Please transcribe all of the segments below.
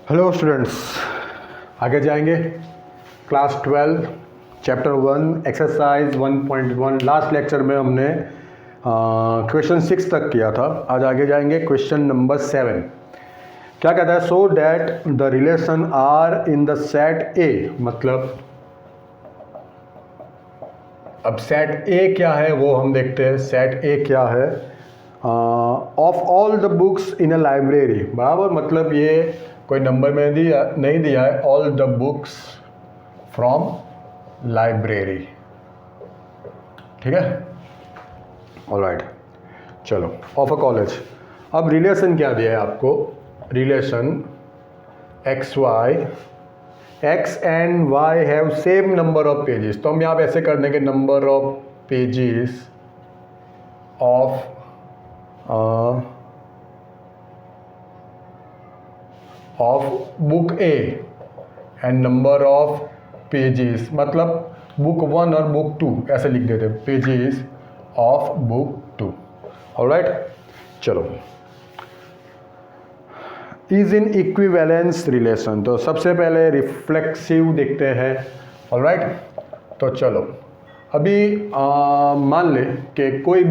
Hello students, आगे जाएंगे। Class 12 chapter 1 exercise 1.1 last lecture में हमने क्वेश्चन 6 तक किया था। आज आगे जाएंगे क्वेश्चन नंबर 7। क्या कहता है? So that the relation are in the set A, मतलब अब सेट ए क्या है वो हम देखते हैं। सेट ए क्या है? Of all the books in a library, बराबर, मतलब ये कोई नंबर में नहीं दिया है। All the books from library, ठीक है, ऑलराइट। चलो, ऑफ अ कॉलेज। अब रिलेशन क्या दिया है आपको? Relation x y, x and y have same number of pages. तो हम यहाँ पे ऐसे कर देंगे number of pages of of book A and number of pages, मतलब बुक 1 और बुक 2 ऐसे लिख देते हैं, पेजेस ऑफ बुक 2। ऑलराइट, चलो। इज इन इक्विवेलेंस रिलेशन, तो सबसे पहले रिफ्लेक्सिव देखते हैं। ऑलराइट, तो चलो अभी मान ले कि कोई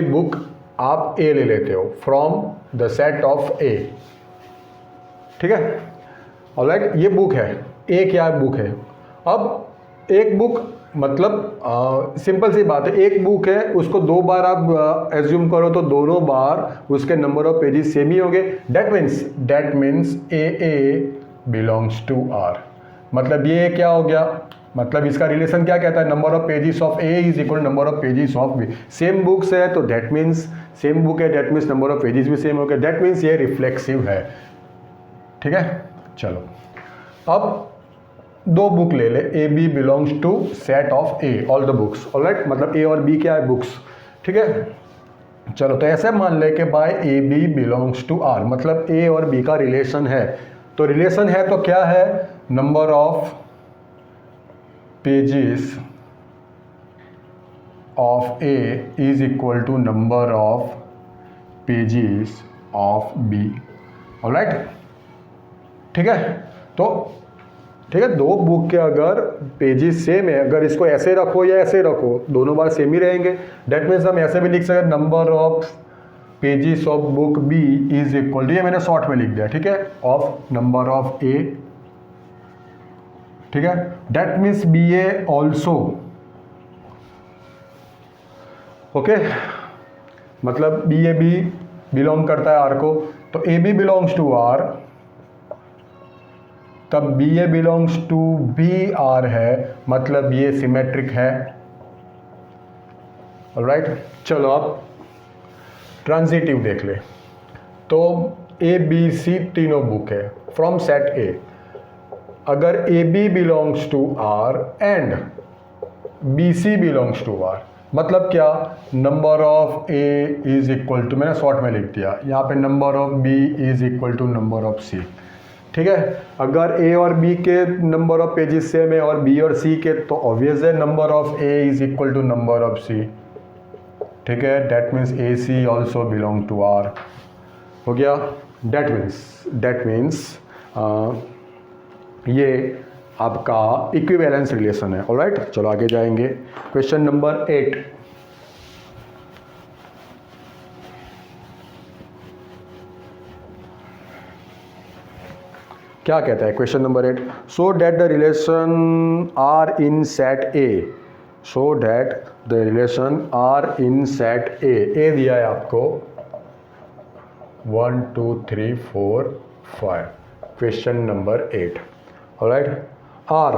बुक आप ए ले लेते हो from the set of A, ठीक है, ऑलराइट। ये बुक है ए, क्या बुक है? अब एक बुक, मतलब सिंपल सी बात है, एक बुक है, उसको 2 बार आप एज्यूम करो तो दोनों बार उसके नंबर ऑफ पेजेस सेम ही होंगे। That means A belongs to R. मतलब ये क्या हो गया? मतलब इसका रिलेशन क्या कहता है? Number of pages of A is equal number of pages of B. Same books है तो दैट मीन्स सेम बुक है, that means number of pages भी सेम हो गया, दैट मीन्स ये रिफ्लेक्सिव है, ठीक है। चलो, अब 2 बुक ले ले, A B belongs to set of A, all the books, alright. मतलब ए और बी क्या है? बुक्स, ठीक है। चलो, तो ऐसे मान ले कि by A B belongs to R, मतलब ए और बी का रिलेशन है। तो रिलेशन है तो क्या है? Number of pages of A is equal to number of pages of B, alright, ठीक है। तो ठीक है, 2 बुक के अगर पेजेस सेम है, अगर इसको ऐसे रखो या ऐसे रखो, दोनों बार सेम ही रहेंगे। दैट मीन्स हम ऐसे भी लिख सकते हैं number of pages of book B is equal to, ये मैंने शॉर्ट में लिख दिया, ठीक है, ऑफ नंबर ऑफ ए, ठीक है। That means B A also, okay, मतलब बी ए बी बिलोंग करता है आर को, तो A B belongs to R, तब B A belongs to B R है, मतलब ये सिमेट्रिक है, ऑलराइट। चलो अब ट्रांजिटिव देख ले। तो ए बी सी तीनों बुक है फ्रॉम सेट ए। अगर A B belongs to R and B C belongs to R, मतलब क्या? Number of A is equal to, मैंने शॉर्ट में लिख दिया यहाँ पे, number of B is equal to number of C, ठीक है। अगर ए और बी के नंबर ऑफ पेजेस सेम है और बी और सी के, तो ऑब्वियस है number of A is equal to number of C, ठीक है। That means A C also belong to R, हो गया। दैट मीन्स ये आपका इक्विवेलेंस रिलेशन है, ऑलराइट। चलो आगे जाएंगे, क्वेश्चन नंबर 8। क्या कहता है question number 8? So that the relation are in set A, so that the relation are in set A दिया है आपको 1 2 3 4 5, question number 8, alright. R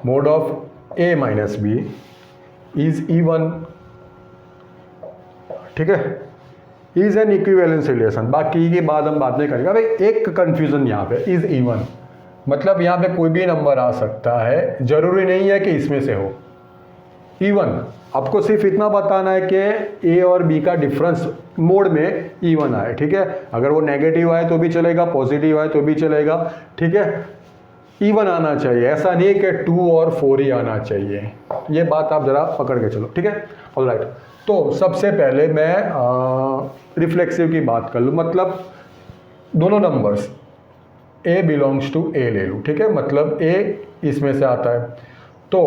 mod of A minus B is even, ठीक है, is an equivalence relation. बाकी की बात हम बाद में करेंगे। भाई एक कंफ्यूजन यहाँ पे, इज इवन मतलब यहाँ पे कोई भी नंबर आ सकता है, जरूरी नहीं है कि इसमें से हो। इवन आपको सिर्फ इतना बताना है कि ए और बी का डिफरेंस मोड में इवन आए, ठीक है। अगर वो नेगेटिव आए तो भी चलेगा, पॉजिटिव आए तो भी चलेगा, ठीक है। इवन आना चाहिए, ऐसा नहीं है कि 2 और 4 ही आना चाहिए। ये बात आप ज़रा पकड़ के चलो, ठीक है। ऑलराइट, तो सबसे पहले मैं रिफ्लेक्सिव की बात कर लूँ, मतलब दोनों numbers a belongs to a ले लूँ, ठीक है, मतलब a इसमें से आता है। तो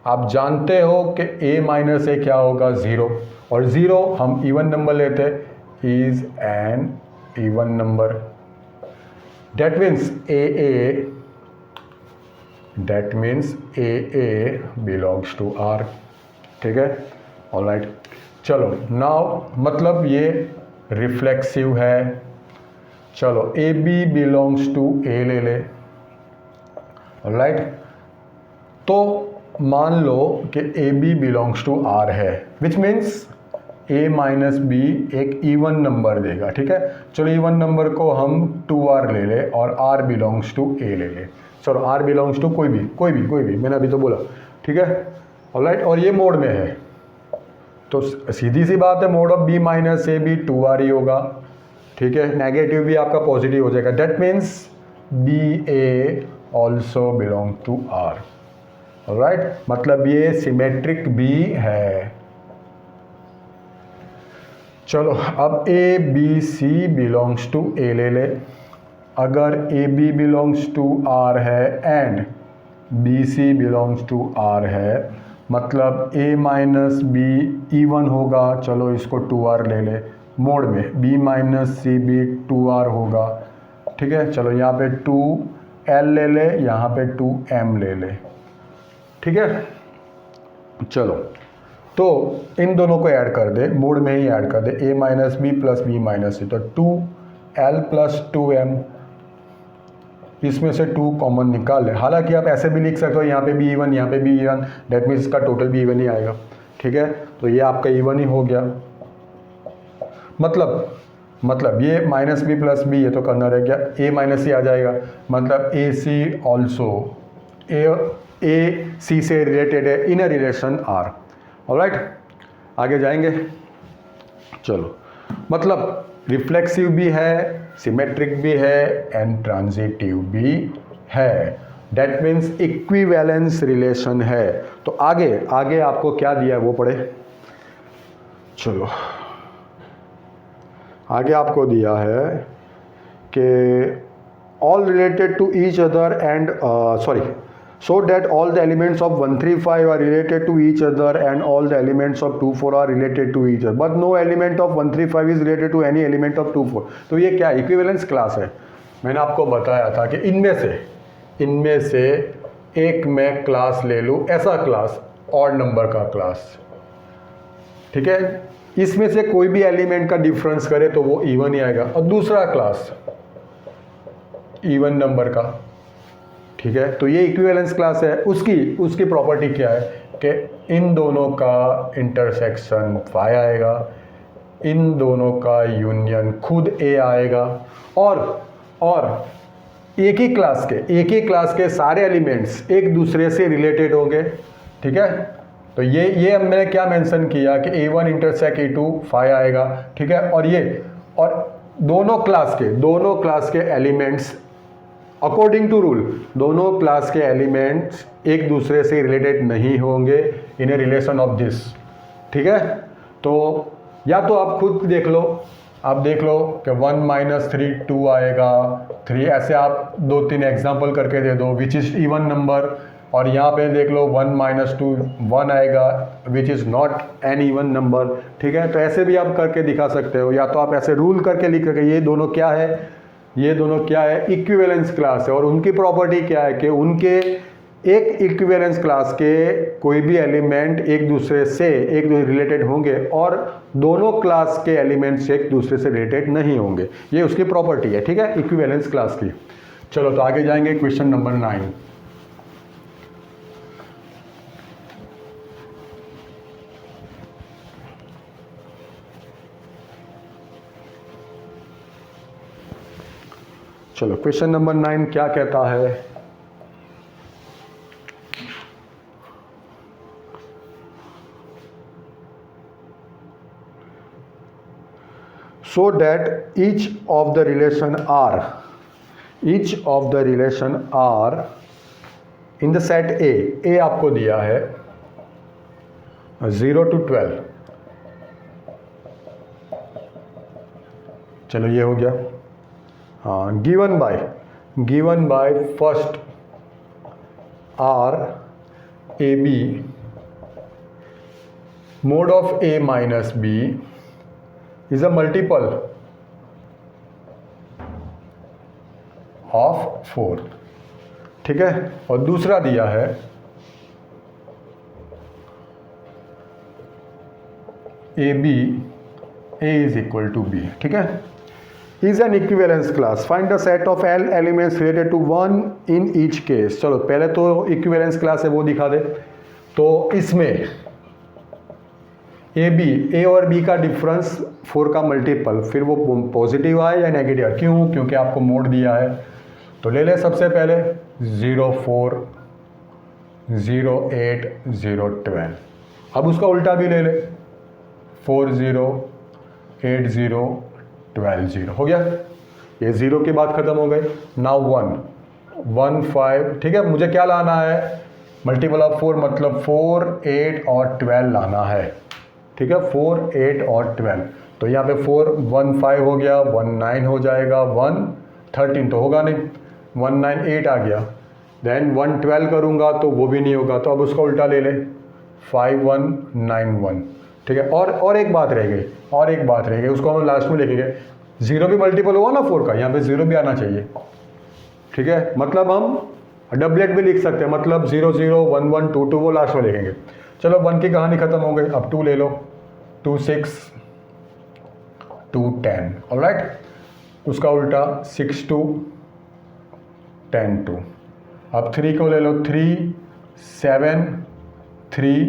आप जानते हो कि a माइनस ए क्या होगा, 0, और 0 हम इवन नंबर लेते हैं, is an even number, that means a belongs to r, ठीक है। ऑलराइट, चलो नाउ मतलब ये रिफ्लेक्सिव है। चलो A B belongs to A ले ले, ऑलराइट। तो मान लो कि A B belongs to R है, which means A minus B एक इवन नंबर देगा, ठीक है। चलो इवन नंबर को हम 2r ले ले और r बिलोंग्स टू ए ले ले। चलो r बिलोंग्स टू कोई भी, मैंने अभी तो बोला, ठीक है। ऑलराइट, और ये मोड में है, तो सीधी सी बात है, मोड ऑफ b माइनस ए भी 2r ही होगा, ठीक है। नेगेटिव भी आपका पॉजिटिव हो जाएगा, that means B A also belong to R, alright, मतलब ये सिमेट्रिक भी है। चलो अब A B C belongs to A ले ले। अगर A B belongs to R है and B C belongs to R है, मतलब ए माइनस बी इवन होगा, चलो इसको 2r ले ले। मोड में b माइनस सी भी 2r होगा, ठीक है। चलो यहाँ पे 2l ले ले, यहाँ पे 2m ले ले, ठीक है। चलो तो इन दोनों को ऐड कर दे, मोड में ही ऐड कर दे, a minus B plus B minus C, तो 2l प्लस 2m, इसमें से 2 कॉमन निकाल ले। हालांकि आप ऐसे भी लिख सकते हो, यहाँ पे भी इवन, यहाँ पे भी इवन, डेट मीन्स इसका टोटल भी इवन ही आएगा, ठीक है। तो ये आपका इवन ही हो गया, मतलब ये माइनस बी प्लस बी, ये तो करना रह गया, ए माइनस सी आ जाएगा, मतलब ए सी ऑल्सो ए सी से रिलेटेड है इन अ रिलेशन आर, ऑलराइट। आगे जाएंगे, चलो मतलब रिफ्लेक्सिव भी है, सिमेट्रिक भी है एंड ट्रांजिटिव भी है, दैट मीन्स इक्विवेलेंस रिलेशन है। तो आगे आपको क्या दिया है वो पढ़े। चलो आगे आपको दिया है कि all related to each other and so that all the elements of 135 are related to each other and all the elements of 24 are related to each other, but no element of 135 is related to any element of 24। तो ये क्या equivalence class है। मैंने आपको बताया था कि इनमें से एक मैं क्लास ले लूँ, ऐसा क्लास ऑड नंबर का क्लास, ठीक है, इसमें से कोई भी एलिमेंट का डिफरेंस करे तो वो इवन ही आएगा, और दूसरा क्लास इवन नंबर का, ठीक है। तो ये इक्विवेलेंस क्लास है। उसकी प्रॉपर्टी क्या है कि इन दोनों का इंटरसेक्शन फाई आएगा, इन दोनों का यूनियन खुद ए आएगा, और एक ही क्लास के सारे एलिमेंट्स एक दूसरे से रिलेटेड होंगे, ठीक है। तो ये मैंने क्या मेंशन किया कि A1 इंटरसेक्ट A2 फाई आएगा, ठीक है। और दोनों क्लास के एलिमेंट्स अकॉर्डिंग टू रूल, दोनों क्लास के एलिमेंट्स एक दूसरे से रिलेटेड नहीं होंगे इन ए रिलेशन ऑफ दिस, ठीक है। तो या तो आप खुद देख लो कि 1 माइनस 3 2 आएगा, 3, ऐसे आप 2-3 एग्जाम्पल करके दे दो विच इज़ इवन नंबर, और यहाँ पे देख लो 1 माइनस 2 1 आएगा which is not an even number, ठीक है। तो ऐसे भी आप करके दिखा सकते हो, या तो आप ऐसे रूल करके लिख के ये दोनों क्या है इक्विवेलेंस क्लास है, और उनकी प्रॉपर्टी क्या है कि उनके एक इक्विवेलेंस क्लास के कोई भी एलिमेंट एक दूसरे से रिलेटेड होंगे और दोनों क्लास के एलिमेंट्स एक दूसरे से रिलेटेड नहीं होंगे। ये उसकी प्रॉपर्टी है, ठीक है, इक्विवेलेंस क्लास की। चलो तो आगे जाएंगे, क्वेश्चन नंबर 9। चलो क्वेश्चन नंबर 9 क्या कहता है, so that each of the relation R in the set ए आपको दिया है 0 to 12, चलो ये हो गया। हाँ, given by first R A B mod of A minus B is a multiple of 4, ठीक है। और दूसरा दिया है A is equal to B, ठीक है। Is an equivalence class, find the set of L elements related to 1 in each case. चलो पहले तो इक्विवेलेंस क्लास है वो दिखा दे। तो इसमें ए और बी का डिफरेंस 4 का मल्टीपल, फिर वो पॉजिटिव आए या नेगेटिव, क्यों? क्योंकि आपको मोड दिया है। तो ले ले सबसे पहले 0 4 0 8 0 12। अब उसका उल्टा भी ले ले 4 0 8 0 12 0, हो गया। ये 0 की बात खत्म हो गई। नाउ 1 5, ठीक है। मुझे क्या लाना है? मल्टीपल ऑफ 4, मतलब 4 8 और 12 लाना है, ठीक है। 4 8 और 12, तो यहाँ पे 4 1 5 हो गया, 1 9 हो जाएगा, 1 13 तो होगा नहीं, 1 9 8 आ गया। देन 1 12 करूँगा तो वो भी नहीं होगा, तो अब उसका उल्टा ले ले 5 1 9 1, ठीक है। और एक बात रह गई, उसको हम लास्ट में लिखेंगे। 0 भी मल्टीपल हुआ ना 4 का, यहाँ पे 0 भी आना चाहिए, ठीक है। मतलब हम डबलेट भी लिख सकते हैं, मतलब 0 0 1 1 2 2 वो लास्ट में लिखेंगे। चलो 1 की कहानी खत्म हो गई। अब 2 ले लो, 2 6 2 10, ऑलराइट। उसका उल्टा 6 2 10 2। अब 3 को ले लो, 3 7 3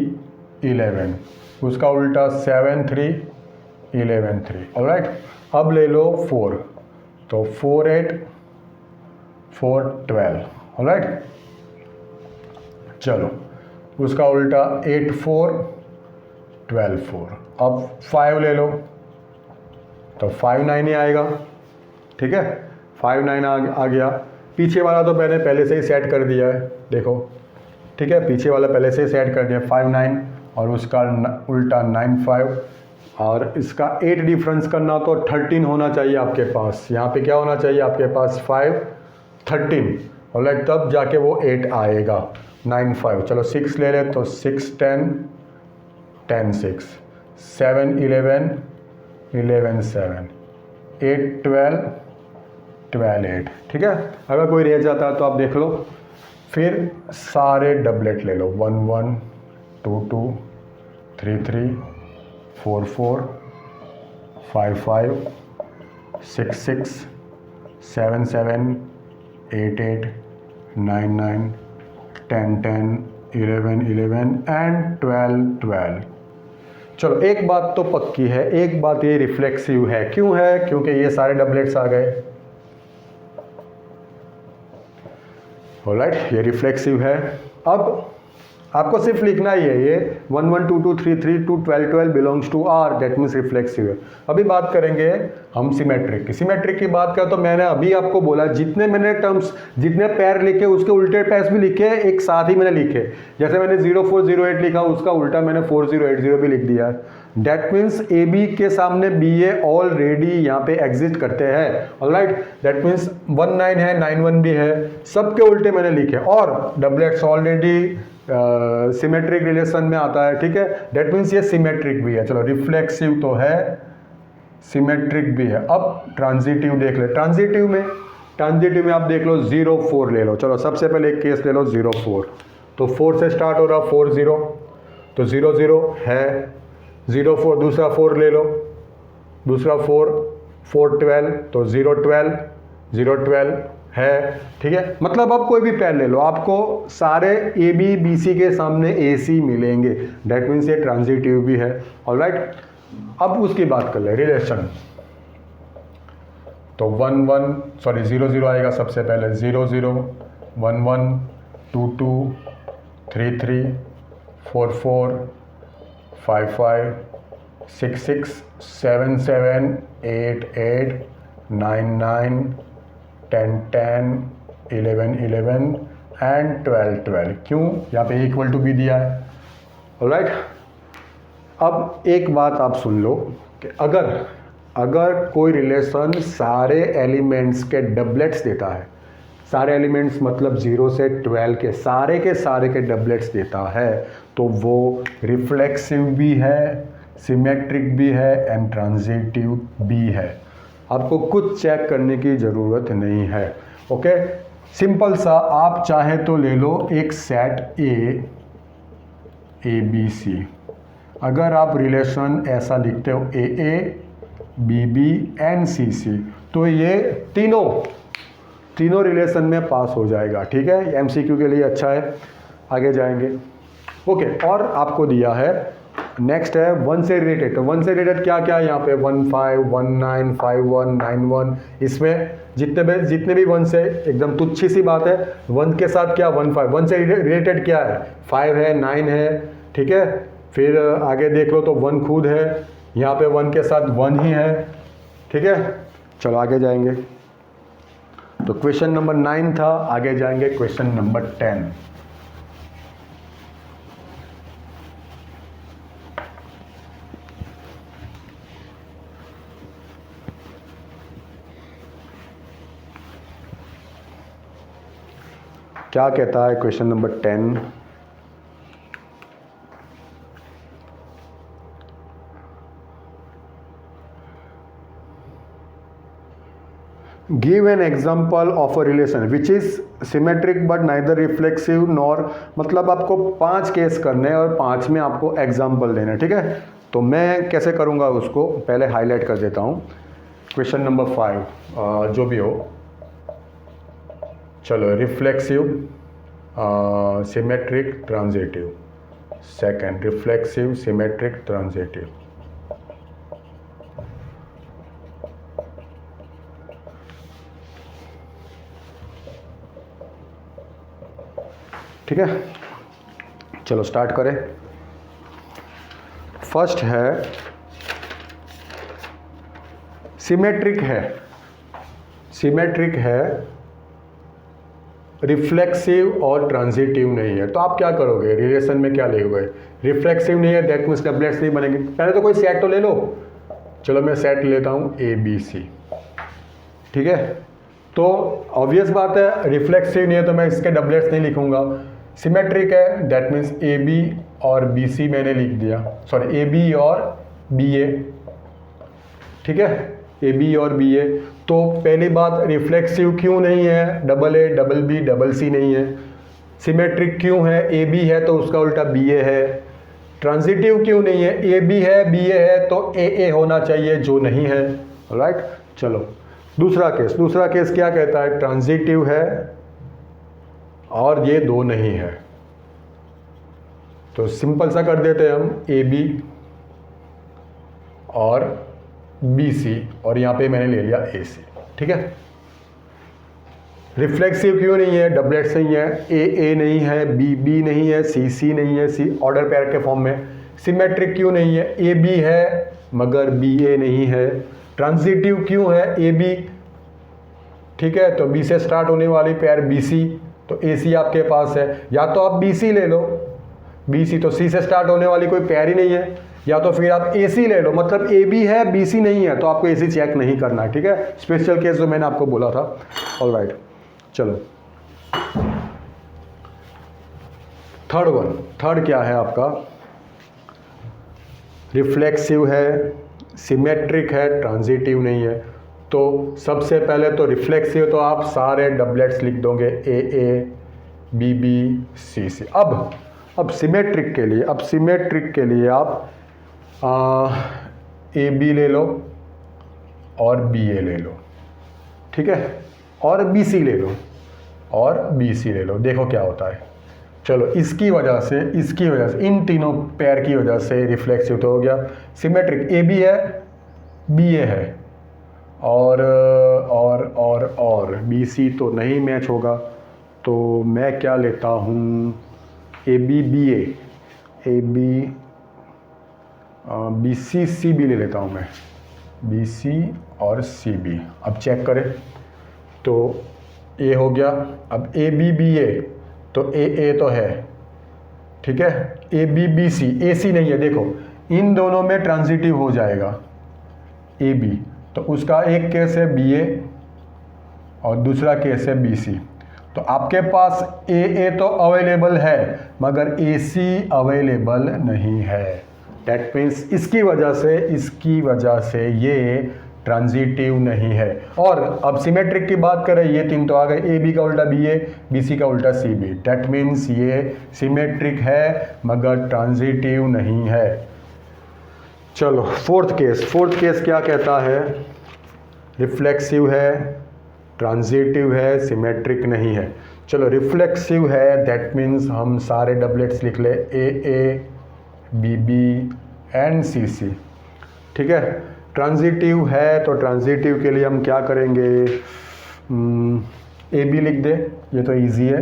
11, उसका उल्टा 7 3 11 3, ऑलराइट। अब ले लो 4, तो 4 8 4 12, ऑलराइट। चलो उसका उल्टा 8 4 12 4। अब 5 ले लो, तो 5 9 ही आएगा, ठीक है। 5 9 आ गया। पीछे वाला तो मैंने पहले से ही सेट कर दिया है, देखो, ठीक है। पीछे वाला पहले से ही सेट कर दिया 5 9, और उसका उल्टा 9 5, और इसका 8 डिफरेंस करना तो 13 होना चाहिए आपके पास। यहाँ पे क्या होना चाहिए आपके पास? 5 13, ऑलराइट, तब जाके वो 8 आएगा। 9 5, चलो 6 ले ले, तो 6 10 10 6, 7 11 11 7, 8 12 12 8, ठीक है। अगर कोई रह जाता है तो आप देख लो। फिर सारे डबलेट ले लो, 1 1 2 2 3 3 4 4 5 5 6 6 7 7 8 8 9 9 10 10 11 11 एंड 12 12। चलो एक बात तो पक्की है, एक बात ये रिफ्लेक्सिव है। क्यों है? क्योंकि ये सारे डबलेट्स आ गए, ऑलराइट, ये रिफ्लेक्सिव है। अब आपको सिर्फ लिखना ही है ये 1 1 2 2 3 3 2 12 12 belongs to R, that means reflexive है। अभी बात करेंगे हम सिमेट्रिक की। सिमेट्रिक की बात करें तो मैंने अभी आपको बोला, जितने मैंने टर्म्स, जितने पैर लिखे उसके उल्टे पैर भी लिखे, एक साथ ही मैंने लिखे। जैसे मैंने 0 4 0 8 लिखा, उसका उल्टा मैंने 4 0 8 0 भी लिख दिया है। दैट मीन्स ए बी के सामने बी ए ऑलरेडी यहाँ पे एग्जिस्ट करते हैं, ऑलराइट। दैट मीन्स 1 9 है, 9 1 भी है, सबके उल्टे मैंने लिखे, और डबलेट्स ऑलरेडी सिमेट्रिक रिलेशन में आता है, ठीक है। दैट मीन्स ये सिमेट्रिक भी है। चलो रिफ्लेक्सिव तो है, सिमेट्रिक भी है। अब ट्रांजिटिव देख ले। ट्रांजिटिव में आप देख लो 0 4 ले लो। चलो सबसे पहले एक केस ले लो 0 4, तो 4 से स्टार्ट हो रहा, 4 0, तो 0 0 है, 0 4, दूसरा 4 ले लो, दूसरा 4 4 12, तो 0 12 0 12 है, ठीक है। मतलब आप कोई भी पैर ले लो, आपको सारे ए बी बी सी के सामने ए सी मिलेंगे। दैट मीन्स ये ट्रांजिटिव भी है, ऑलराइट। अब उसकी बात कर ले, रिलेशन। तो 0 0 आएगा सबसे पहले, 0 0 1 1 2 2 3 3 4 4 5 5 6 6 7 7 8 8 9 9 10 10 11 11 एंड 12 क्यों, यहाँ पे इक्वल टू बी दिया है। ऑलराइट, अब एक बात आप सुन लो कि अगर कोई रिलेशन सारे एलिमेंट्स के डबलेट्स देता है, सारे एलिमेंट्स मतलब 0 से 12 के सारे के डबलेट्स देता है, तो वो रिफ्लेक्सिव भी है, सिमेट्रिक भी है एंड ट्रांजिटिव भी है। आपको कुछ चेक करने की ज़रूरत नहीं है। ओके, सिंपल सा, आप चाहे तो ले लो एक सेट ए बी सी। अगर आप रिलेशन ऐसा लिखते हो ए बी बी एंड सी सी, तो ये तीनों रिलेशन में पास हो जाएगा। ठीक है, एमसीक्यू के लिए अच्छा है। आगे जाएंगे। ओके, और आपको दिया है, नेक्स्ट है 1 से रिलेटेड। तो 1 से रिलेटेड क्या क्या है यहाँ पे, 15, 19, 51, 91, इसमें जितने भी 1 से, एकदम तुच्छी सी बात है। 1 के साथ क्या 15, 1 से रिलेटेड क्या है, 5 है, 9 है। ठीक है, फिर आगे देख लो तो 1 खुद है, यहाँ पे 1 के साथ 1 ही है। ठीक है, चलो आगे जाएंगे। तो क्वेश्चन नंबर 9 था, आगे जाएंगे क्वेश्चन नंबर 10। क्या कहता है question number 10? Give an example of a relation which is symmetric but neither reflexive nor, मतलब आपको 5 केस करने हैं और 5 में आपको एग्जाम्पल देना है। ठीक है, तो मैं कैसे करूँगा उसको पहले हाईलाइट कर देता हूँ। क्वेश्चन नंबर 5 जो भी हो, चलो, reflexive, symmetric, transitive. Second, reflexive, symmetric, transitive. ठीक है, चलो स्टार्ट करें। फर्स्ट है सिमेट्रिक है, रिफ्लेक्सिव और ट्रांजिटिव नहीं है। तो आप क्या करोगे, रिलेशन में क्या लिखोगे, रिफ्लेक्सिव नहीं है दैट मीन्स डबलेट्स नहीं बनेंगे। पहले तो कोई सेट तो ले लो। चलो मैं सेट लेता हूँ ए बी सी। ठीक है, तो ऑब्वियस बात है रिफ्लेक्सिव नहीं है तो मैं इसके डबलेट्स नहीं लिखूंगा। सिमेट्रिक है दैट मीन्स ए बी और बी सी मैंने लिख दिया, सॉरी ए बी और बी ए। ठीक है, ए बी और बी ए। तो पहली बात, रिफ्लेक्सिव क्यों नहीं है, double A double B double C नहीं है। सिमेट्रिक क्यों है, ए बी है तो उसका उल्टा बी ए है। ट्रांजिटिव क्यों नहीं है, ए बी है बी ए है तो ए होना चाहिए जो नहीं है। राइट, चलो दूसरा केस क्या कहता है, ट्रांजिटिव है और ये 2 नहीं है। तो सिंपल सा कर देते हैं हम, ए बी और बी सी, और यहाँ पे मैंने ले लिया ए सी। ठीक है, रिफ्लेक्सिव क्यों नहीं है, डबलेट्स नहीं है, ए नहीं है, बी नहीं है, सी नहीं है, सी ऑर्डर पेयर के फॉर्म में। सिमेट्रिक क्यों नहीं है, ए बी है मगर बी ए नहीं है। ट्रांजिटिव क्यों है, ए बी, ठीक है, तो बी से स्टार्ट होने वाली पेयर बी सी, तो ए सी आपके पास है। या तो आप बी सी ले लो, बी सी तो सी से स्टार्ट होने वाली कोई पेयर ही नहीं है, या तो फिर आप ए सी ले लो, मतलब ए बी है बी सी नहीं है, तो आपको ए सी चेक नहीं करना है। ठीक है, स्पेशल केस जो मैंने आपको बोला था। ऑलराइट, चलो थर्ड क्या है आपका, रिफ्लेक्सिव है, सिमेट्रिक है, ट्रांजिटिव नहीं है। तो सबसे पहले तो रिफ्लेक्सिव, तो आप सारे डबलेट्स लिख दोगे ए बी बी सी सी। अब सिमेट्रिक के लिए आप ए बी ले लो और बी ए ले लो। ठीक है, और बी सी ले लो और बी सी ले लो, देखो क्या होता है। चलो इसकी वजह से इन तीनों पेयर की वजह से रिफ्लेक्सिव तो हो गया। सिमेट्रिक ए बी है बी ए है और बी सी तो नहीं मैच होगा, तो मैं क्या लेता हूँ, A B B A B C C B ले लेता हूँ मैं, बी सी और सी बी। अब चेक करें तो ए हो गया। अब ए बी बी ए, तो ए तो है, ठीक है, ए बी बी सी, ए सी नहीं है, देखो इन दोनों में ट्रांजिटिव हो जाएगा ए बी, तो उसका एक केस है बी ए और दूसरा केस है बी सी। तो आपके पास ए तो अवेलेबल है मगर ए सी अवेलेबल नहीं है। दैट मीन्स इसकी वजह से ये ट्रांजिटिव नहीं है। और अब सिमेट्रिक की बात करें, ये तीन तो आ गए, ए बी का उल्टा बी ए, बी सी का उल्टा सी बी। दैट मीन्स ये सिमेट्रिक है मगर ट्रांजिटिव नहीं है। चलो फोर्थ केस क्या कहता है? रिफ्लेक्सिव है, ट्रांजिटिव है, सिमेट्रिक नहीं है। चलो रिफ्लेक्सिव है, दैट मीन्स हम सारे डबलेट्स लिख ले, ए बी बी एंड सी सी, ठीक है। ट्रांजिटिव है तो ट्रांजिटिव के लिए हम क्या करेंगे? ए बी लिख दे, ये तो इजी है,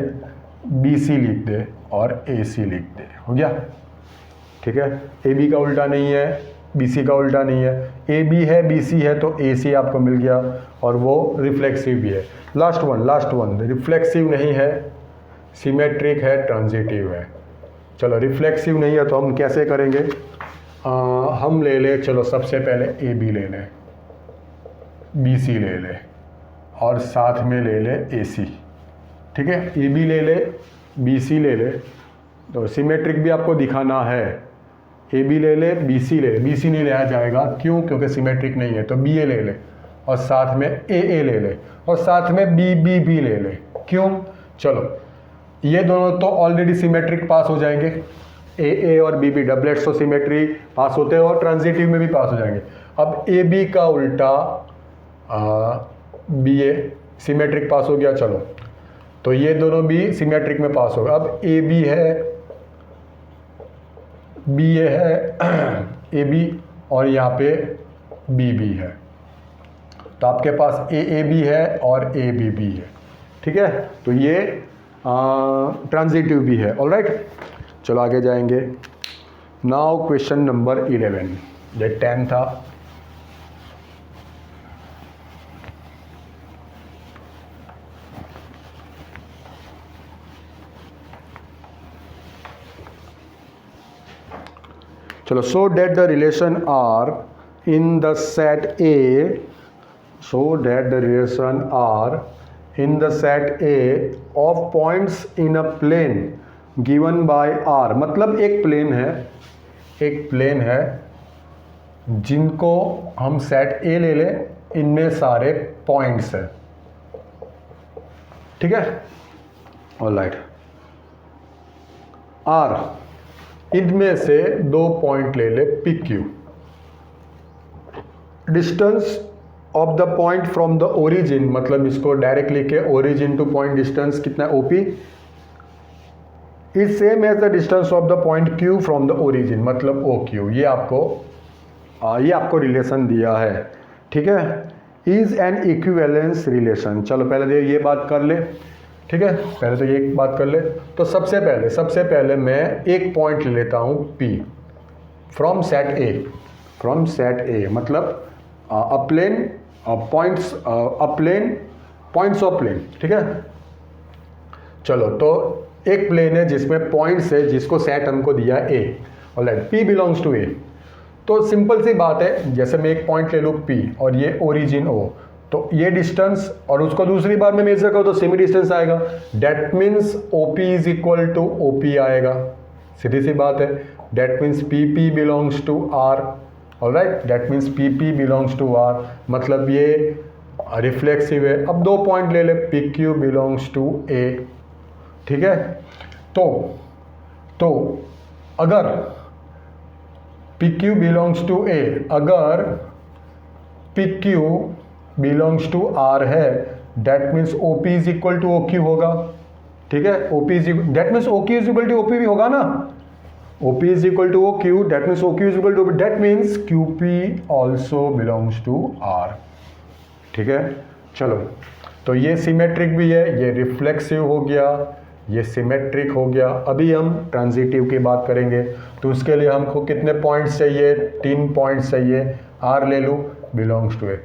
बी सी लिख दे और ए सी लिख दे, हो गया, ठीक है। ए बी का उल्टा नहीं है, बी सी का उल्टा नहीं है, ए बी है बी सी है तो ए सी आपको मिल गया और वो रिफ्लेक्सिव भी है। लास्ट वन रिफ्लेक्सिव नहीं है, सिमेट्रिक है, ट्रांजिटिव है। चलो रिफ्लेक्सिव नहीं है तो हम कैसे करेंगे? हम ले ले, चलो सबसे पहले ए बी ले लें, बी सी ले ले और साथ में ले ले ए सी, ठीक है। ए बी ले ले, बी सी ले ले, तो सिमेट्रिक भी आपको दिखाना है। ए बी ले ले, बी सी ले ले, बी सी नहीं लिया जाएगा, क्यों? क्योंकि सिमेट्रिक नहीं है, तो बी ए ले ले और साथ में ए ले ले और साथ में बी बी भी ले ले, क्यों? चलो ये दोनों तो ऑलरेडी सिमेट्रिक पास हो जाएंगे, ए और बी डबलेट्स तो सिमेट्री पास होते हैं और ट्रांजिटिव में भी पास हो जाएंगे। अब ए बी का उल्टा बी ए, सिमेट्रिक पास हो गया, चलो तो ये दोनों भी सिमेट्रिक में पास हो गए। अब ए बी है, बी ए है, ए बी और यहाँ पे बी बी है, तो आपके पास ए बी है और ए बी बी है, ठीक है। तो ये ट्रांजिटिव भी है, ऑलराइट। चलो आगे जाएंगे। नाउ क्वेश्चन नंबर 11, ये 10 था। चलो, show that the relation are in the set A, show that the relation are in the set A of points in a plane given by R. मतलब एक प्लेन है जिनको हम सेट ए ले लें, इनमें सारे पॉइंट्स हैं, ठीक है, ऑलराइट। आर, इनमें से 2 पॉइंट ले ले P Q. Distance of the point from the origin, मतलब इसको डायरेक्ट लिखे, ओरिजिन टू पॉइंट डिस्टेंस कितना है? OP is same as the distance of the point Q from the origin, मतलब ओ क्यू। ये आपको रिलेशन दिया है, ठीक है। Is an equivalence relation. चलो पहले ये बात कर ले, ठीक है, पहले तो ये बात कर ले। तो सबसे पहले मैं एक पॉइंट ले लेता हूँ P फ्रॉम सेट ए, मतलब पॉइंट्स ऑफ प्लेन, ठीक है। चलो तो एक प्लेन है जिसमें पॉइंट्स है, जिसको सेट हमको दिया A, alright, P belongs to A। तो सिंपल सी बात है, जैसे मैं एक पॉइंट ले लूँ P और ये ओरिजिन O, तो ये डिस्टेंस और उसको दूसरी बार में मेजर करो तो सेमी डिस्टेंस आएगा। That means OP is equal to OP आएगा, सीधी सी बात है। That means PP belongs to R, alright, that means PP belongs to R, मतलब ये रिफ्लेक्सिव है। अब 2 पॉइंट ले ले, PQ बिलोंग्स टू A, ठीक है। तो अगर PQ बिलोंग्स टू A, अगर PQ बिलोंग्स टू R है, that means OP is equal to OQ होगा, ठीक है। OP is that means OQ is equal to OP भी होगा ना, OP is equal to OQ, that means OQ is equal to, that means QP also belongs to R, ठीक है। चलो तो ये सिमेट्रिक भी है, ये रिफ्लेक्सिव हो गया, ये सिमेट्रिक हो गया। अभी हम ट्रांजिटिव की बात करेंगे, तो उसके लिए हमको कितने पॉइंट्स चाहिए? 3 पॉइंट्स चाहिए। R ले लूँ, बिलोंग्स टू A।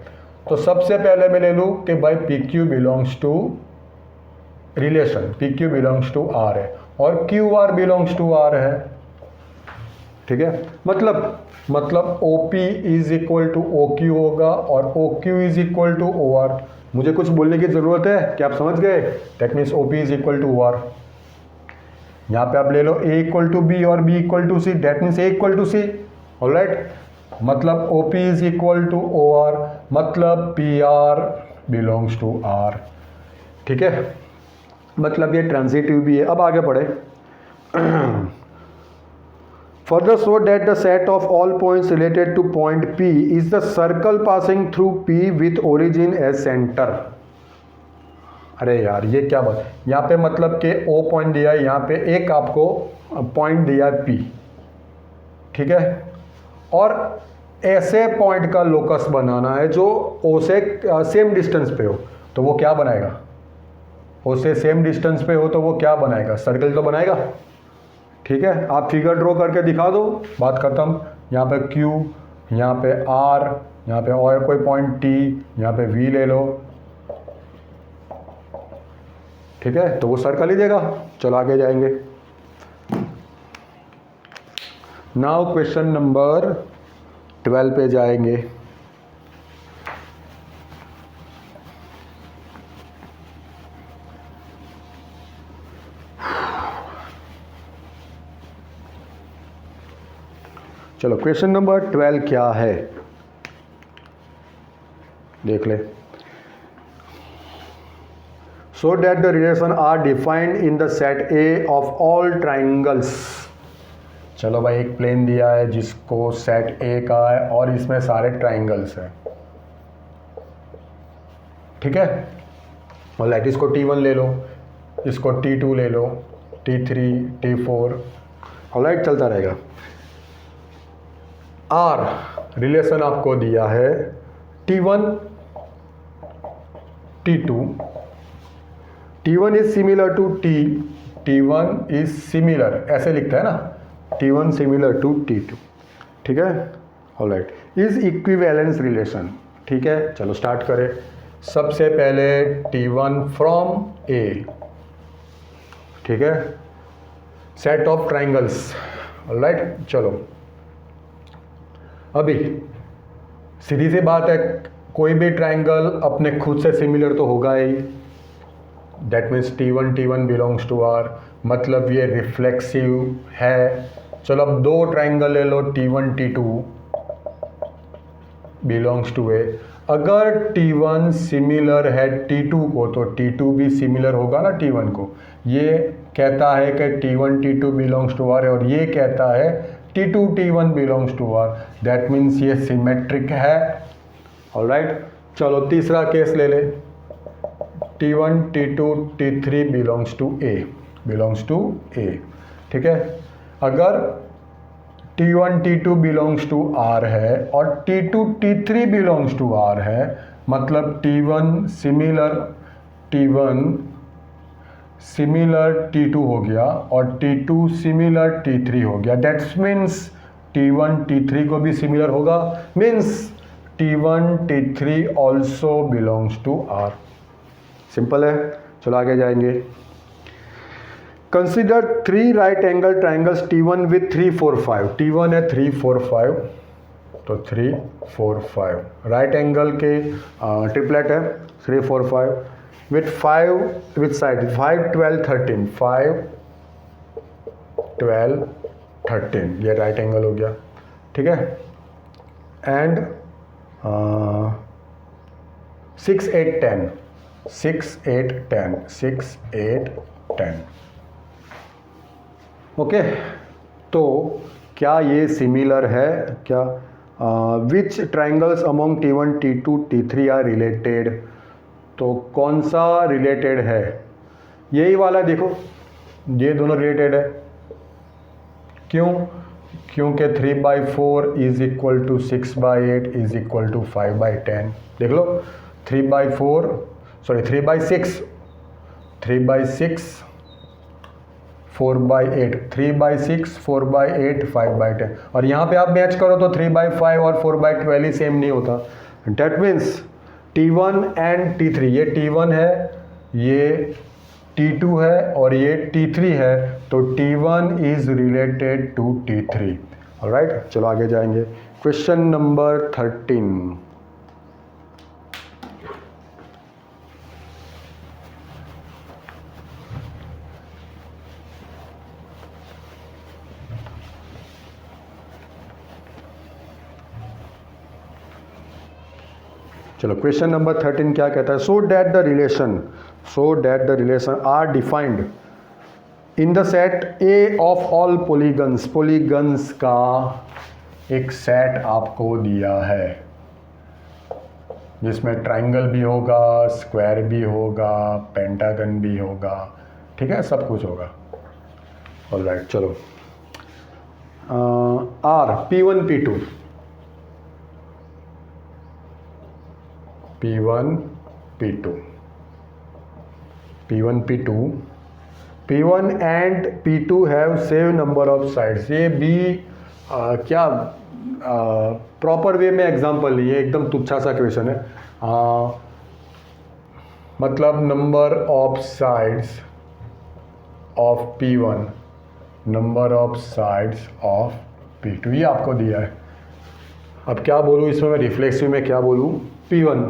तो सबसे पहले मैं ले लूँ कि भाई PQ belongs to relation P Q belongs to R है और Q R belongs to R है, ठीक है। मतलब O P is equal to O Q होगा और O Q is equal to O R. मुझे कुछ बोलने की ज़रूरत है कि आप समझ गए? That means O P is equal to O R. यहाँ पे आप ले लो ए इक्वल टू बी और B equal to C, that means A equal to C, alright. मतलब O P is equal to O R, मतलब P R belongs to R, ठीक है। मतलब ये ट्रांजिटिव भी है। अब आगे बढ़े। Further, show that the set of all points related to point P is the circle passing through P with origin as center। अरे यार ये क्या बात, यहाँ पे मतलब कि O पॉइंट दिया है, यहाँ पे एक आपको पॉइंट दिया है P, ठीक है। और ऐसे पॉइंट का लोकस बनाना है जो O से सेम डिस्टेंस पे हो, तो वो क्या बनाएगा? O से सेम डिस्टेंस पे हो तो वो क्या बनाएगा? सर्कल तो बनाएगा, ठीक है। आप फिगर ड्रॉ करके दिखा दो, बात खत्म। यहाँ पे Q, यहाँ पे R, यहाँ पे और कोई पॉइंट T, यहाँ पे V ले लो, ठीक है, तो वो सर्कल ही देगा। चलो आगे जाएंगे। नाउ क्वेश्चन नंबर 12 पे जाएंगे। चलो क्वेश्चन नंबर 12 क्या है देख ले। So that the relation R defined in the set A of all triangles. चलो भाई, एक प्लेन दिया है जिसको सेट ए का है और इसमें सारे ट्राइंगल्स हैं, ठीक है। और लाइट इसको T1 ले लो, इसको T2 ले लो, T3, T4, और लाइट चलता रहेगा। आर रिलेशन आपको दिया है T1, T2, T1 is similar to T1 is similar, ऐसे लिखता है ना, T1 सिमिलर टू T2, ठीक है, ऑलराइट। इज इक्विवेलेंस रिलेशन, ठीक है। चलो स्टार्ट करें। सबसे पहले T1 फ्रॉम A, ठीक है, सेट ऑफ ट्राइंगल्स, ऑलराइट। चलो अभी सीधी सी बात है, कोई भी ट्राइंगल अपने खुद से सिमिलर तो होगा ही, that means T1 belongs to R, मतलब ये रिफ्लेक्सिव है। चलो अब दो ट्राइंगल ले लो, T1 T2 बिलोंग्स टू ए। अगर T1 सिमिलर है T2 को तो T2 भी सिमिलर होगा ना T1 को। ये कहता है कि T1 T2 belongs to are और ये कहता है T2 T1 belongs to R, that means ये सिमेट्रिक है, ऑलराइट। चलो तीसरा केस ले ले, T1 T2 T3 belongs to ए, ठीक है। अगर T1 T2 belongs to R है और T2 T3 belongs to R है, मतलब T1 सिमिलर T2 हो गया और T2 सिमिलर T3 हो गया, दैट्स मीन्स T1 T3 को भी सिमिलर होगा, means T1 T3 also belongs to R. Simple है। चलो आगे जाएंगे। Consider 3 right angle triangles T1 with 3 4 5। T1 है 3 4 5, तो 3 4 5 राइट एंगल के ट्रिपलेट है 3 4 5 with 5 with side 5 12 13 5 12 13, ये राइट एंगल हो गया, ठीक है। And 6 8 10 6 8 10 6 8 10, okay. तो क्या ये सिमिलर है? क्या which triangles among T1 T2 T3 are related? तो कौन सा रिलेटेड है? यही वाला देखो, ये दोनों रिलेटेड है। क्यों? क्योंकि 3/4 is equal to 6/8 is equal to 5/10। देख लो 3/6 4/8 3/6 4/8 5/10, और यहाँ पे आप मैच करो तो 3/5 और 4/12 ही सेम नहीं होता। That means T1 and T3, ये T1 है, ये T2 है और ये T3 है, तो T1 is related to T3। Alright, चलो आगे जाएंगे। Question number 13। चलो क्वेश्चन नंबर 13 क्या कहता है? So that the relation R defined in the set A of all polygons. Polygons का एक सेट आपको दिया है जिसमें ट्राइंगल भी होगा, स्क्वायर भी होगा, पेंटागन भी होगा, ठीक है, सब कुछ होगा। ऑलराइट, चलो are P1 P2 P1 P2 P1 P2 P1 and P2 have same number of sides। ये भी क्या प्रॉपर वे में एग्जांपल नहीं है, एकदम तुच्छा सा क्वेश्चन है। मतलब number of sides of P1, number of sides of P2, ये आपको दिया है। अब क्या बोलूँ इसमें मैं, रिफ्लेक्सिव में क्या बोलूँ? P1,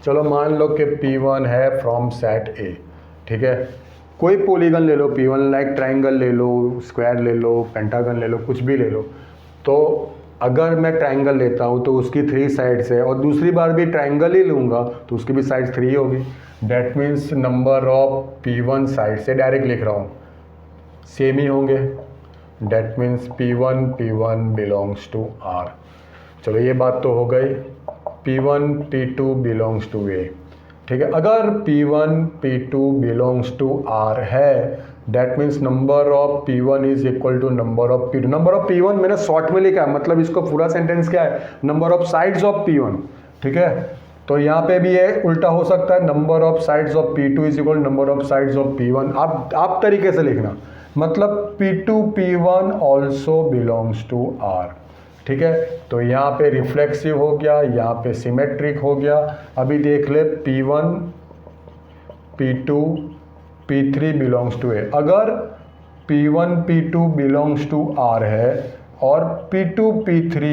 चलो मान लो कि P1 है फ्रॉम सेट A, ठीक है। कोई पॉलीगन ले लो P1, लाइक ट्राइंगल ले लो, स्क्वायर ले लो, पेंटागन ले लो, कुछ भी ले लो। तो अगर मैं ट्राइंगल लेता हूँ तो उसकी 3 साइड्स है, और दूसरी बार भी ट्राइंगल ही लूँगा तो उसकी भी साइड्स 3 होगी। That means number of P1 side से डायरेक्ट लिख रहा हूँ, सेम ही होंगे। That means P1 belongs to R। चलो ये बात तो हो गई। P1 P2 belongs to A, ठीक है। अगर P1 P2 belongs to R है, that means number of P1 is equal to number of P2। Number of P1 मैंने शॉर्ट में लिखा है, मतलब इसको पूरा सेंटेंस क्या है? Number of sides of P1, ठीक है। तो यहाँ पे भी ये उल्टा हो सकता है, number of sides of P2 is equal number of sides of P1। आप तरीके से लिखना, मतलब P2 P1 also belongs to R, ठीक है। तो यहाँ पे रिफ्लेक्सिव हो गया, यहाँ पे सिमेट्रिक हो गया। अभी देख ले P1 P2 P3 belongs to A। अगर P1 P2 belongs to R है और P2 P3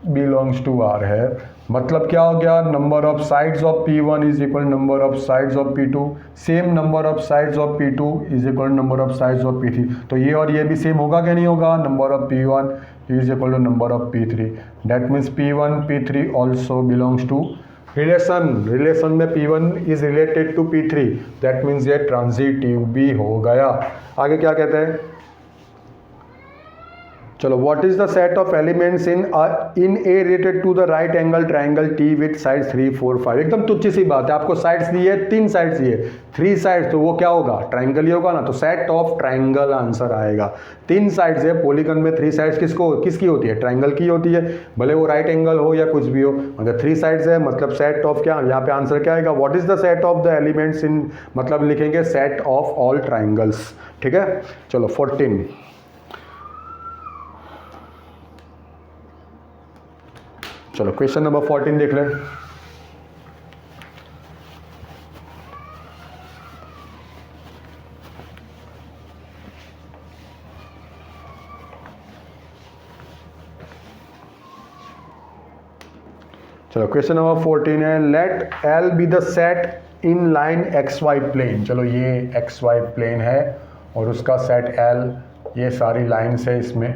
belongs to R है, मतलब क्या हो गया? Number of sides of P1 is equal number of sides of P2, same number of sides of P2 is equal number of sides of P3। तो ये और ये भी सेम होगा क्या? नहीं होगा। Number of P1 is equal to number of P3। That means P1 P3 also belongs to relation में P1 is related to P3, that means ये ट्रांजिटिव भी हो गया। आगे क्या कहते हैं? चलो, what is the set of elements in A related to the right angle triangle T with sides 3 4 5। एकदम तुच्छ सी बात है, आपको साइड्स दी है, 3 साइड्स दी है, 3 साइड्स, तो वो क्या होगा? ट्राइंगल ही होगा ना। तो सेट ऑफ ट्राइंगल आंसर आएगा। 3 साइड्स है, पॉलीगन में 3 साइड्स किसकी होती है? ट्राइंगल की होती है, भले वो राइट एंगल हो या कुछ भी हो, मतलब 3 साइड्स है, मतलब सेट ऑफ क्या, यहाँ पे आंसर क्या आएगा? What is the set of the elements in, मतलब लिखेंगे सेट ऑफ ऑल ट्राइंगल्स, ठीक है। चलो 14। चलो क्वेश्चन नंबर 14 देख लें। चलो क्वेश्चन नंबर 14 है, let L be the set in line XY plane. चलो ये XY प्लेन है और उसका सेट L, ये सारी लाइन्स है इसमें,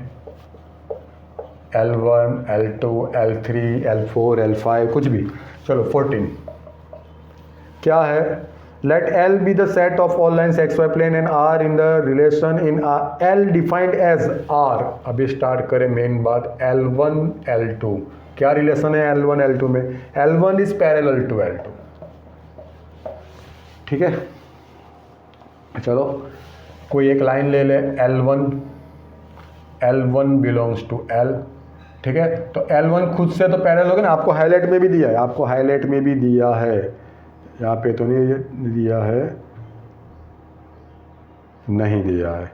L1 L2 L3 L4 L5 कुछ भी। चलो 14 क्या है? Let L be the set of all lines XY plane and R in the relation in L defined as R। अभी स्टार्ट करें मेन बात, L1 L2 क्या रिलेशन है L1 L2 में? L1 is parallel to L2, ठीक है। चलो कोई एक लाइन ले ले, L1 बिलोंग्स टू L, ठीक है। तो L1 खुद से तो पैरेलल होगा ना, आपको हाईलाइट में भी दिया है, आपको हाईलाइट में भी दिया है, यहाँ पे तो नहीं दिया है, नहीं दिया है।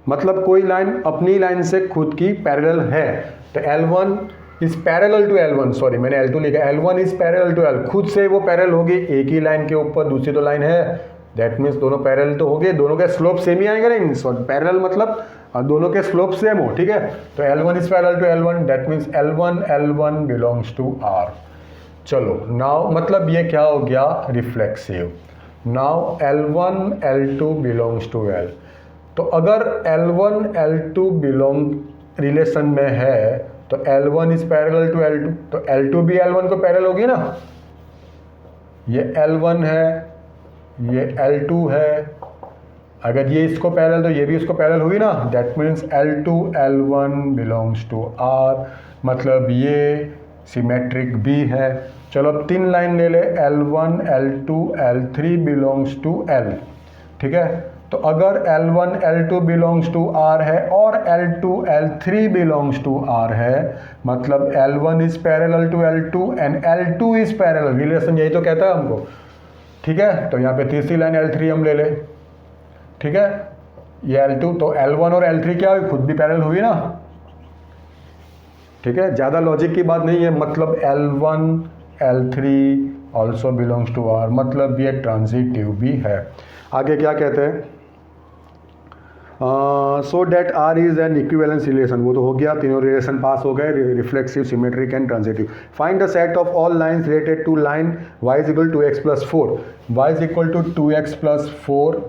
मतलब कोई लाइन अपनी लाइन से खुद की पैरेलल है, तो L1 is parallel to L1, sorry मैंने L2 लिखा, L1 is parallel to L, खुद से वो पैरेलल होगी एक ही लाइन के ऊपर, दूसरी तो लाइन है दैट मीन्स दोनों पैरेलल तो हो गए, दोनों के स्लोप सेम ही आएंगे नहीं, पैरेलल मतलब दोनों के स्लोप सेम हो, ठीक है। तो L1 is parallel to L1, that means L1 belongs to R। चलो नाउ मतलब ये क्या हो गया, reflexive. Now L1 L2 belongs to L। तो अगर L1 L2 बिलोंग रिलेशन में है तो L1 is parallel to L2, तो L2 भी L1 को पैरेलल होगी ना। ये L1 है, ये L2 है, अगर ये इसको पैरेलल तो ये भी इसको पैरेलल हुई ना, that means L2 L1 belongs to R, मतलब ये सिमेट्रिक भी है। चलो अब 3 लाइन ले ले, L1 L2 L3 belongs to L, ठीक है। तो अगर L1 L2 belongs to R है और L2 L3 belongs to R है, मतलब L1 is parallel to L2 and L2 is parallel, relation यही तो कहता है हमको, ठीक है। तो यहाँ पे तीसरी लाइन L3 हम ले ले, ठीक है। ये L2 तो L1 और L3 क्या हुई, खुद भी पैरेलल हुई ना, ठीक है। ज़्यादा लॉजिक की बात नहीं है, मतलब L1 L3 also belongs to R, मतलब ये ट्रांजिटिव भी है। आगे क्या कहते हैं, so that R is an equivalence relation, वो तो हो गया, तीनों रिलेशन पास हो गए, reflexive, symmetric and transitive. Find the set of all lines related to line y is equal to x plus 4, y is equal to 2x plus 4,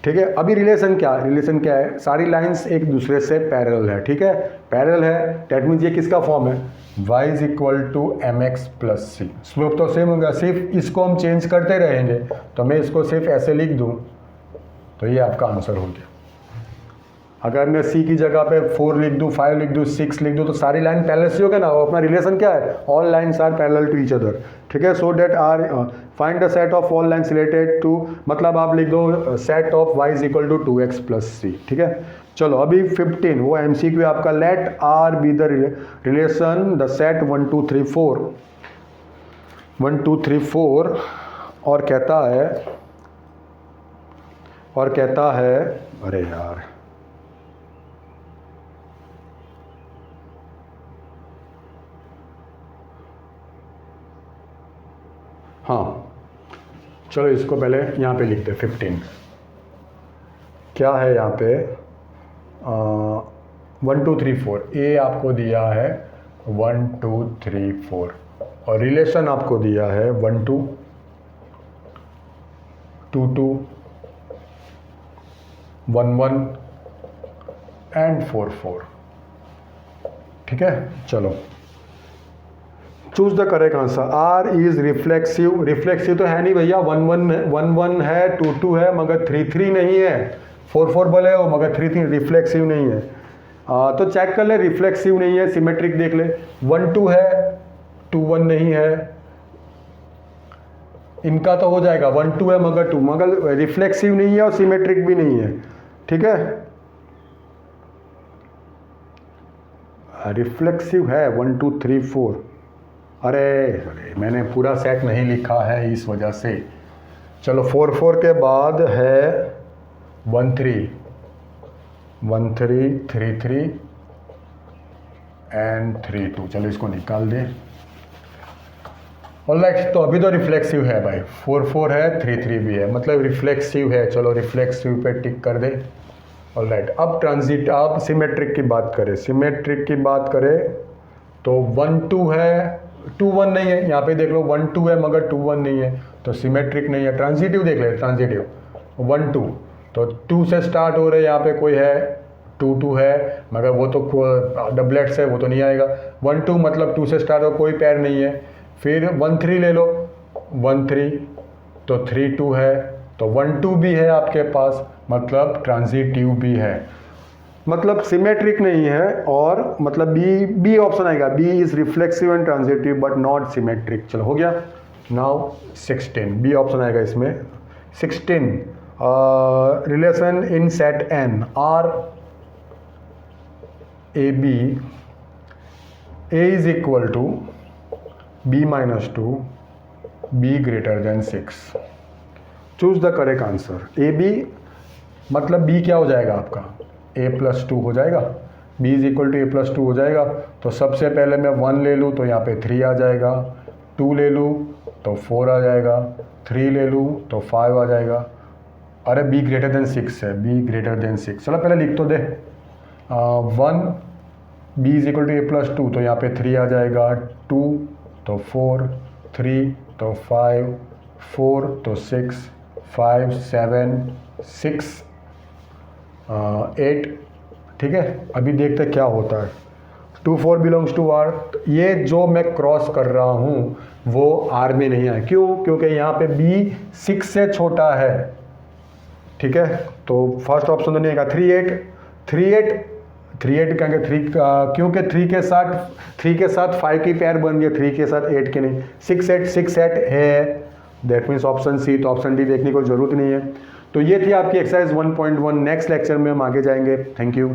ठीक है। अभी रिलेशन क्या है, सारी लाइंस एक दूसरे से पैरेलल है, ठीक है, पैरेलल है, दैट मीन्स ये किसका फॉर्म है, y is equal to mx plus c। Slope तो सेम होगा, सिर्फ इसको हम चेंज करते रहेंगे, तो मैं इसको सिर्फ ऐसे लिख दूं तो ये आपका आंसर हो गया। अगर मैं c की जगह पे 4 लिख दूं, 5 लिख दूं, 6 लिख दूं, तो सारी लाइन पैरेलल से होगा ना, वो अपना रिलेशन क्या है, all lines are parallel to each other, ठीक है। Show that R find the set of all lines related to, मतलब आप लिख दो set of y is equal to 2x plus c, ठीक है। चलो अभी 15 वो MCQ आपका, let R be the relation the set 1 2 3 4 1 2 3 4 और कहता है अरे यार, हाँ चलो इसको पहले यहाँ पे लिखते 15। क्या है यहाँ पे, 1 2 3 4, ए आपको दिया है 1 2 3 4 और रिलेशन आपको दिया है 1 2 2 2 1 1 एंड 4 4, ठीक है। चलो choose the correct answer. R is reflexive, reflexive तो है नहीं भैया, 1 1 है, 2 2 है, मगर 3 3 नहीं है, 4 4 बोले हो मगर 3 3, रिफ्लेक्सिव नहीं है। तो चेक कर ले, रिफ्लेक्सिव नहीं है, सिमेट्रिक देख ले, 1 2 है, 2 1 नहीं है, इनका तो हो जाएगा, 1 2 है मगर 2, मगर रिफ्लेक्सिव नहीं है और सिमेट्रिक भी नहीं है, ठीक है। रिफ्लेक्सिव है 1 2 3 4, अरे मैंने पूरा सेट नहीं लिखा है इस वजह से। चलो 4 4 के बाद है 1 3 1 3 3 3 एंड 3 2, चलो इसको निकाल दे। ऑलराइट, तो अभी तो रिफ्लेक्सिव है भाई, 4 4 है, 3 3 भी है, मतलब रिफ्लेक्सिव है। चलो रिफ्लेक्सिव पे टिक कर दे। ऑलराइट, अब ट्रांजिट, अब सिमेट्रिक की बात करें, सिमेट्रिक की बात करें तो 1 2 है, 2 1 नहीं है, यहाँ पे देख लो 1 2 है मगर 2 1 नहीं है, तो सिमेट्रिक नहीं है। ट्रांजिटिव देख ले, ट्रांजिटिव 1 2, तो 2 से स्टार्ट हो रहे, यहाँ पे कोई है 2 2 है मगर वो तो डबलेट्स है, वो तो नहीं आएगा। 1 2 मतलब 2 से स्टार्ट हो, कोई पैर नहीं है। फिर 1 3 ले लो, 1 3 तो 3 2 है, तो 1 2 भी है आपके पास, मतलब ट्रांजिटिव भी है, मतलब सिमेट्रिक नहीं है। और मतलब बी ऑप्शन आएगा, B is reflexive and transitive but not symmetric. चलो हो गया। नाउ 16 बी ऑप्शन आएगा इसमें। 16 relation in set N R A B, A is equal to B minus 2, B greater than 6। Choose the correct answer. A B मतलब B क्या हो जाएगा आपका, a प्लस 2 हो जाएगा, b is equal to A plus 2 हो जाएगा। तो सबसे पहले मैं 1 ले लूँ तो यहाँ पे 3 आ जाएगा, 2 ले लूँ तो 4 आ जाएगा, 3 ले लूँ तो 5 आ जाएगा। अरे b ग्रेटर देन 6 है, b ग्रेटर देन 6, चलो पहले लिख तो दे। 1 b is equal to a plus 2, तो यहाँ पे 3 आ जाएगा, 2 तो 4, 3 तो 5, 4 तो 6, 5 7 6 8। ठीक है, अभी देखते क्या होता है। 2 4 बिलोंग्स टू आर। ये जो मैं क्रॉस कर रहा हूँ वो आर में नहीं है, क्यों? क्योंकि यहाँ पे b 6 से छोटा है। ठीक है, तो फर्स्ट ऑप्शन तो नहीं आएगा। 3 8 3 8 3 8 कहेंगे 3, क्योंकि 3 के साथ 5 की पेयर बन गई, 3 के साथ 8 के नहीं। 6 8 है, दैट मीन्स ऑप्शन सी। तो ऑप्शन डी देखने को जरूरत नहीं है। तो ये थी आपकी एक्सरसाइज 1.1। नेक्स्ट लेक्चर में हम आगे जाएंगे। Thank you.